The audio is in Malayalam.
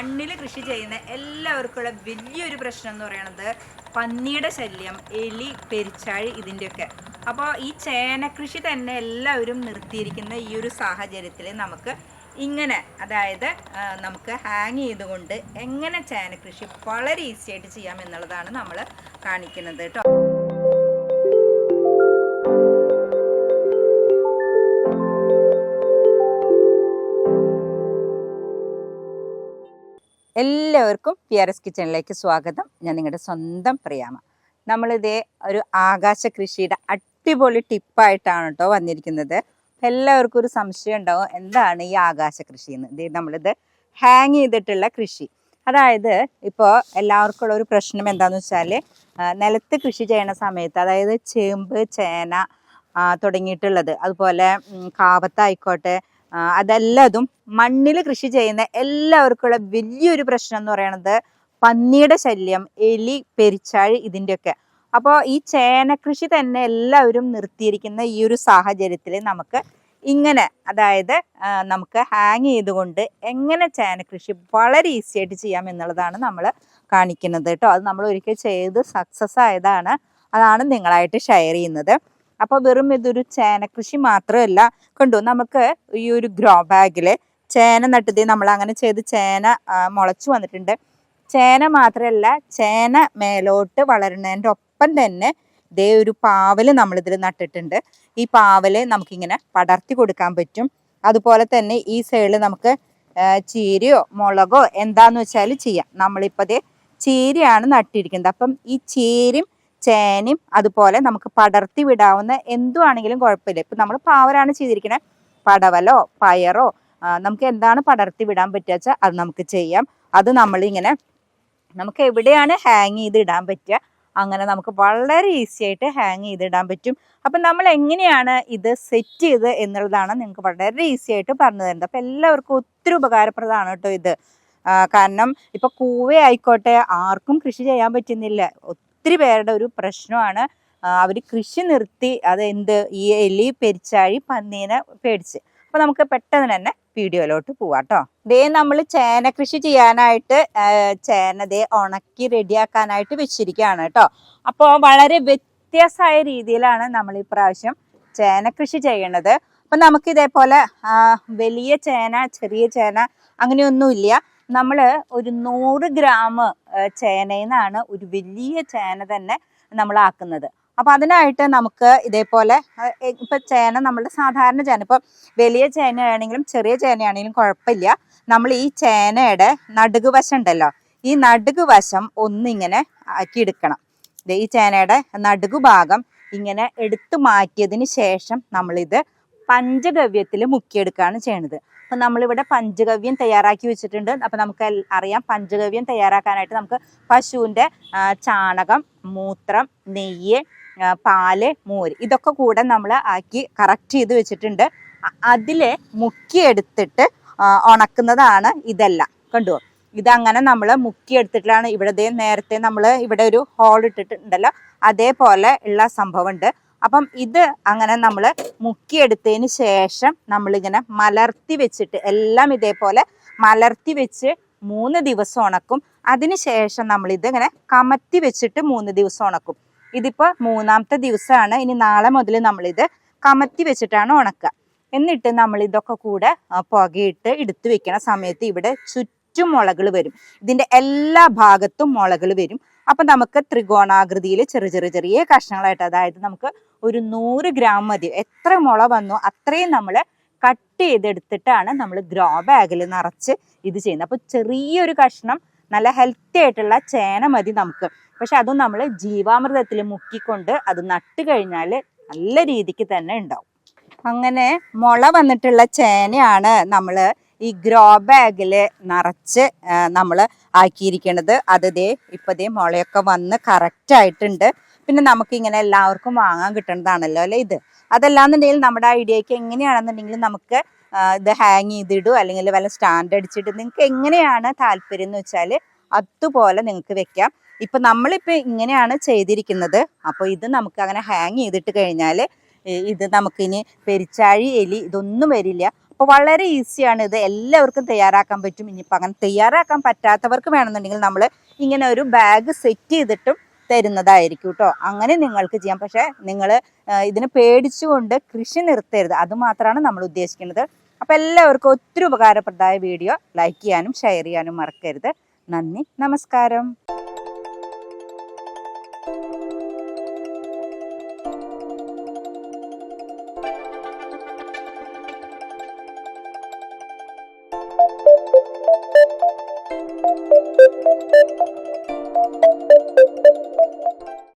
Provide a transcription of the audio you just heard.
മണ്ണിൽ കൃഷി ചെയ്യുന്ന എല്ലാവർക്കുള്ള വലിയൊരു പ്രശ്നം എന്ന് പറയുന്നത് പന്നിയുടെ ശല്യം, എലി, പെരിച്ചാഴി ഇതിൻ്റെയൊക്കെ. അപ്പോൾ ഈ ചേന കൃഷി തന്നെ എല്ലാവരും നിർത്തിയിരിക്കുന്ന ഈ ഒരു സാഹചര്യത്തിൽ നമുക്ക് ഇങ്ങനെ, അതായത് നമുക്ക് ഹാങ് ചെയ്തുകൊണ്ട് എങ്ങനെ ചേന കൃഷി വളരെ ഈസി ആയിട്ട് ചെയ്യാം എന്നുള്ളതാണ് നമ്മൾ കാണിക്കുന്നത് കേട്ടോ. എല്ലാവർക്കും PRS കിച്ചണിലേക്ക് സ്വാഗതം. ഞാൻ നിങ്ങളുടെ സ്വന്തം പ്രിയാമ. നമ്മളിതേ ഒരു ആകാശ കൃഷിയുടെ അടിപൊളി ടിപ്പായിട്ടാണ് കേട്ടോ വന്നിരിക്കുന്നത്. എല്ലാവർക്കും ഒരു സംശയം ഉണ്ടാവും, എന്താണ് ഈ ആകാശ കൃഷി എന്ന്. ഇത് നമ്മളിത് ഹാങ് ചെയ്തിട്ടുള്ള കൃഷി. അതായത് ഇപ്പോൾ എല്ലാവർക്കും ഉള്ള ഒരു പ്രശ്നം എന്താണെന്ന് വെച്ചാൽ, നിലത്ത് കൃഷി ചെയ്യണ സമയത്ത്, അതായത് ചേമ്പ്, ചേന തുടങ്ങിയിട്ടുള്ളത്, അതുപോലെ കാവത്തായിക്കോട്ടെ, അതെല്ലാതും മണ്ണിൽ കൃഷി ചെയ്യുന്ന എല്ലാവർക്കുള്ള വലിയൊരു പ്രശ്നം എന്ന് പറയുന്നത് പന്നിയുടെ ശല്യം, എലി, പെരിച്ചാഴി ഇതിൻ്റെയൊക്കെ. അപ്പോൾ ഈ ചേന കൃഷി തന്നെ എല്ലാവരും നിർത്തിയിരിക്കുന്ന ഈ ഒരു സാഹചര്യത്തിൽ നമുക്ക് ഇങ്ങനെ, അതായത് നമുക്ക് ഹാങ് ചെയ്തുകൊണ്ട് എങ്ങനെ ചേന കൃഷി വളരെ ഈസി ആയിട്ട് ചെയ്യാം എന്നുള്ളതാണ് നമ്മൾ കാണിക്കുന്നത് കേട്ടോ. അത് നമ്മൾ ഒരിക്കൽ ചെയ്ത് സക്സസ് ആയതാണ്, അതാണ് നിങ്ങളായിട്ട് ഷെയർ ചെയ്യുന്നത്. അപ്പോൾ വെറും ഇതൊരു ചേന കൃഷി മാത്രമല്ല, കണ്ടു നമുക്ക് ഈ ഒരു ഗ്രോ ബാഗിൽ ചേന നട്ടത് നമ്മൾ അങ്ങനെ ചെയ്ത് ചേന മുളച്ചു വന്നിട്ടുണ്ട്. ചേന മാത്രമല്ല, ചേന മേലോട്ട് വളരുന്നതിൻ്റെ ഒപ്പം തന്നെ ഇതേ ഒരു പാവല് നമ്മളിതിൽ നട്ടിട്ടുണ്ട്. ഈ പാവല് നമുക്കിങ്ങനെ പടർത്തി കൊടുക്കാൻ പറ്റും. അതുപോലെ തന്നെ ഈ സൈഡിൽ നമുക്ക് ചീരയോ മുളകോ എന്താന്ന് വെച്ചാൽ ചെയ്യാം. നമ്മളിപ്പോൾ അതേ ചീരയാണ് നട്ടിരിക്കുന്നത്. അപ്പം ഈ ചീരയും ചേനയും അതുപോലെ നമുക്ക് പടർത്തി വിടാവുന്ന എന്തുവാണെങ്കിലും കുഴപ്പമില്ല. ഇപ്പം നമ്മൾ പാവലാണ് ചെയ്തിരിക്കുന്നത്, പടവലോ പയറോ നമുക്ക് എന്താണ് പടർത്തി വിടാൻ പറ്റുക വെച്ചാൽ അത് നമുക്ക് ചെയ്യാം. അത് നമ്മളിങ്ങനെ നമുക്ക് എവിടെയാണ് ഹാങ് ചെയ്ത് ഇടാൻ പറ്റുക, അങ്ങനെ നമുക്ക് വളരെ ഈസി ആയിട്ട് ഹാങ് ചെയ്തിടാൻ പറ്റും. അപ്പം നമ്മൾ എങ്ങനെയാണ് ഇത് സെറ്റ് ചെയ്ത് എന്നുള്ളതാണ് നിങ്ങൾക്ക് വളരെ ഈസി ആയിട്ട് പറഞ്ഞു തരുന്നത്. അപ്പം എല്ലാവർക്കും ഒത്തിരി ഉപകാരപ്രദമാണ് കേട്ടോ ഇത്. കാരണം ഇപ്പം കൂവ ആയിക്കോട്ടെ, ആർക്കും കൃഷി ചെയ്യാൻ പറ്റുന്നില്ല. ഒത്തിരി പേരുടെ ഒരു പ്രശ്നമാണ്, അവർ കൃഷി നിർത്തി. അതെന്ത്, ഈ എലി, പെരിച്ചാഴി, പന്നീനെ പേടിച്ച്. അപ്പോൾ നമുക്ക് പെട്ടെന്ന് തന്നെ വീഡിയോയിലോട്ട് പോവാം കേട്ടോ. ദേ നമ്മൾ ചേന കൃഷി ചെയ്യാനായിട്ട് ചേന ദേ ഉണക്കി റെഡിയാക്കാനായിട്ട് വെച്ചിരിക്കുകയാണ് കേട്ടോ. അപ്പോൾ വളരെ വ്യത്യസ്തമായ രീതിയിലാണ് നമ്മൾ ഈ പ്രാവശ്യം ചേന കൃഷി ചെയ്യണത്. അപ്പം നമുക്ക് ഇതേപോലെ വലിയ ചേന, ചെറിയ ചേന അങ്ങനെയൊന്നുമില്ല. നമ്മൾ ഒരു 100 ഗ്രാം ചേനയിൽ നിന്നാണ് ഒരു വലിയ ചേന തന്നെ നമ്മൾ ആക്കുന്നത്. അപ്പം അതിനായിട്ട് നമുക്ക് ഇതേപോലെ ഇപ്പം ചേന, നമ്മളുടെ സാധാരണ ചേന, ഇപ്പം വലിയ ചേനയാണെങ്കിലും ചെറിയ ചേനയാണെങ്കിലും കുഴപ്പമില്ല. നമ്മൾ ഈ ചേനയുടെ നടുക് വശം ഉണ്ടല്ലോ, ഈ നടുക് വശം ഒന്നിങ്ങനെ ആക്കി എടുക്കണം. ഈ ചേനയുടെ നടുകു ഭാഗം ഇങ്ങനെ എടുത്തു മാറ്റിയതിന് ശേഷം നമ്മളിത് പഞ്ചഗവ്യത്തിൽ മുക്കിയെടുക്കുകയാണ് ചെയ്യണത്. അപ്പം നമ്മളിവിടെ പഞ്ചഗവ്യം തയ്യാറാക്കി വെച്ചിട്ടുണ്ട്. അപ്പം നമുക്ക് അറിയാം, പഞ്ചഗവ്യം തയ്യാറാക്കാനായിട്ട് നമുക്ക് പശുവിൻ്റെ ചാണകം, മൂത്രം, നെയ്യ്, പാല്, മോര് ഇതൊക്കെ കൂടെ നമ്മൾ ആക്കി കറക്റ്റ് ചെയ്ത് വെച്ചിട്ടുണ്ട്. അതിൽ മുക്കിയെടുത്തിട്ട് ഉണക്കുന്നതാണ് ഇതെല്ലാം. കണ്ടു, ഇതങ്ങനെ നമ്മൾ മുക്കിയെടുത്തിട്ടാണ് ഇവിടെ നേരത്തെ നമ്മൾ ഇവിടെ ഒരു ഹോൾ ഇട്ടിട്ടുണ്ടല്ലോ, അതേപോലെ ഉള്ള സംഭവമുണ്ട്. അപ്പം ഇത് അങ്ങനെ നമ്മൾ മുക്കിയെടുത്തതിന് ശേഷം നമ്മളിങ്ങനെ മലർത്തി വെച്ചിട്ട്, എല്ലാം ഇതേപോലെ മലർത്തി വെച്ച് 3 ദിവസം ഉണക്കും. അതിന് ശേഷം നമ്മളിത് ഇങ്ങനെ കമത്തി വെച്ചിട്ട് 3 ദിവസം ഉണക്കും. ഇതിപ്പോൾ 3ാമത്തെ ദിവസമാണ്. ഇനി നാളെ മുതൽ നമ്മളിത് കമത്തി വെച്ചിട്ടാണ് ഉണക്കുക. എന്നിട്ട് നമ്മൾ ഇതൊക്കെ കൂടെ പുകയിട്ട് എടുത്തു വെക്കണ സമയത്ത് ഇവിടെ ചുറ്റും മുളകൾ വരും. ഇതിൻ്റെ എല്ലാ ഭാഗത്തും മുളകൾ വരും. അപ്പം നമുക്ക് ത്രികോണാകൃതിയിൽ ചെറിയ കഷ്ണങ്ങളായിട്ട്, അതായത് നമുക്ക് ഒരു 100 ഗ്രാം മതി. എത്ര മുള വന്നോ അത്രയും നമ്മൾ കട്ട് ചെയ്തെടുത്തിട്ടാണ് നമ്മൾ ഗ്രോ ബാഗിൽ നിറച്ച് ഇത് ചെയ്യുന്നത്. അപ്പോൾ ചെറിയൊരു കഷ്ണം നല്ല ഹെൽത്തി ആയിട്ടുള്ള ചേന മതി നമുക്ക്. പക്ഷെ അതും നമ്മൾ ജീവാമൃതത്തിൽ മുക്കിക്കൊണ്ട് അത് നട്ട് കഴിഞ്ഞാൽ നല്ല രീതിക്ക് തന്നെ ഉണ്ടാവും. അങ്ങനെ മുള വന്നിട്ടുള്ള ചേനയാണ് നമ്മൾ ഈ ഗ്രോ ബാഗിൽ നിറച്ച് നമ്മൾ ആക്കിയിരിക്കുന്നത്. അത് ഇപ്പം മുളയൊക്കെ വന്ന് കറക്റ്റായിട്ടുണ്ട്. പിന്നെ നമുക്കിങ്ങനെ എല്ലാവർക്കും വാങ്ങാൻ കിട്ടുന്നതാണല്ലോ അല്ലേ ഇത്. അതല്ലാന്നുണ്ടെങ്കിൽ നമ്മുടെ ഐഡിയക്ക് എങ്ങനെയാണെന്നുണ്ടെങ്കിൽ നമുക്ക് ഇത് ഹാങ് ചെയ്തിടും, അല്ലെങ്കിൽ വല്ല സ്റ്റാൻഡ് അടിച്ചിട്ട് നിങ്ങൾക്ക് എങ്ങനെയാണ് താല്പര്യം എന്ന് വെച്ചാൽ അതുപോലെ നിങ്ങൾക്ക് വെക്കാം. ഇപ്പം നമ്മളിപ്പോൾ ഇങ്ങനെയാണ് ചെയ്തിരിക്കുന്നത്. അപ്പോൾ ഇത് നമുക്ക് അങ്ങനെ ഹാങ് ചെയ്തിട്ട് കഴിഞ്ഞാൽ ഇത് നമുക്കിനി പെരിച്ചാഴി, എലി ഇതൊന്നും വരില്ല. അപ്പോൾ വളരെ ഈസിയാണ് ഇത്, എല്ലാവർക്കും തയ്യാറാക്കാൻ പറ്റും. ഇനിയിപ്പോൾ അങ്ങനെ തയ്യാറാക്കാൻ പറ്റാത്തവർക്ക് വേണമെന്നുണ്ടെങ്കിൽ നമ്മൾ ഇങ്ങനെ ഒരു ബാഗ് സെറ്റ് ചെയ്തിട്ടും തരുന്നതായിരിക്കും കേട്ടോ. അങ്ങനെ നിങ്ങൾക്ക് ചെയ്യാം. പക്ഷേ നിങ്ങൾ ഇതിനെ പേടിച്ചുകൊണ്ട് കൃഷി നിർത്തരുത്, അതുമാത്രമാണ് നമ്മൾ ഉദ്ദേശിക്കുന്നത്. അപ്പോൾ എല്ലാവർക്കും ഒത്തിരി ഉപകാരപ്രദമായ വീഡിയോ ലൈക്ക് ചെയ്യാനും ഷെയർ ചെയ്യാനും മറക്കരുത്. നന്ദി, നമസ്കാരം.